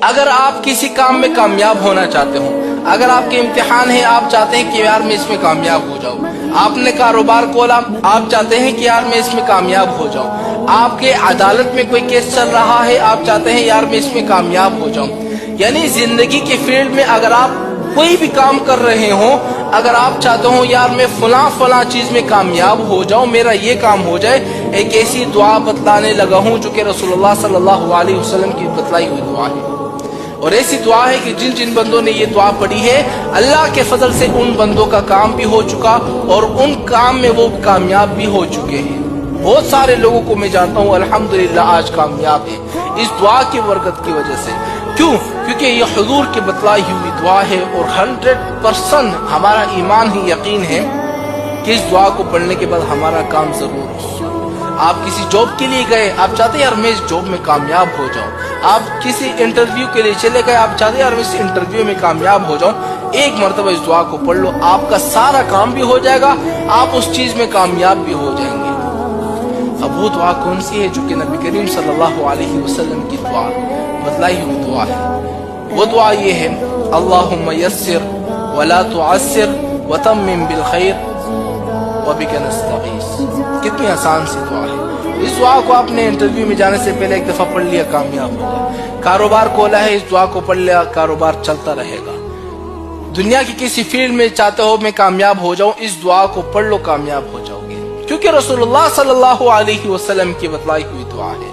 اگر آپ کسی کام میں کامیاب ہونا چاہتے ہو، اگر آپ کے امتحان ہے، آپ چاہتے ہیں کہ یار میں اس میں کامیاب ہو جاؤں، آپ نے کاروبار کھولا، آپ چاہتے ہیں کہ یار میں اس میں کامیاب ہو جاؤں، آپ کے عدالت میں کوئی کیس چل رہا ہے، آپ چاہتے ہیں یار میں اس میں کامیاب ہو جاؤں، یعنی زندگی کے فیلڈ میں اگر آپ کوئی بھی کام کر رہے ہوں، اگر آپ چاہتے ہو یار میں فلاں چیز میں کامیاب ہو جاؤں، میرا یہ کام ہو جائے، ایک ایسی دعا بتلانے لگا ہوں جو کہ رسول اللہ صلی اللہ علیہ وسلم کی بتلائی ہوئی دعا ہے، اور ایسی دعا ہے کہ جن بندوں نے یہ دعا پڑھی ہے، اللہ کے فضل سے ان بندوں کا کام بھی ہو چکا اور ان کام میں وہ کامیاب بھی ہو چکے ہیں۔ بہت سارے لوگوں کو میں جانتا ہوں الحمدللہ آج کامیاب ہے اس دعا کی برکت کی وجہ سے۔ کیوں؟ کیونکہ یہ حضور کی بتلائی ہوئی دعا ہے، اور 100% ہمارا ایمان ہی یقین ہے کہ اس دعا کو پڑھنے کے بعد ہمارا کام ضرور ہوگا۔ آپ کسی جاب کے لیے گئے، آپ چاہتے ہیں یار میں اس جاب میں کامیاب ہو جاؤں، آپ کسی انٹرویو کے لیے چلے گئے، آپ چاہتے ہیں یار میں اس انٹرویو میں کامیاب ہو جاؤں، ایک مرتبہ اس دعا کو پڑھ لو، آپ کا سارا کام بھی ہو جائے گا، آپ اس چیز میں کامیاب بھی ہو جائیں گے۔ اب وہ دعا کون سی ہے جو کہ نبی کریم صلی اللہ علیہ وسلم کی دعا بتلائی ہوئی دعا ہے؟ وہ دعا یہ ہے، اللہم یسر ولا تعسر وتمم بالخیر وبک نستغیث۔ کتنی آسان سی دعا ہے، اس دعا کو آپ نے انٹرویو میں جانے سے پہلے ایک دفعہ پڑھ لیا، کامیاب ہو گیا۔ کاروبار کھولا ہے، اس دعا کو پڑھ لیا، کاروبار چلتا رہے گا۔ دنیا کی کسی فیلڈ میں چاہتے ہو میں کامیاب ہو جاؤں، اس دعا کو پڑھ لو، کامیاب ہو جاؤ گے، کیونکہ رسول اللہ صلی اللہ علیہ وسلم کی بتلائی ہوئی دعا ہے۔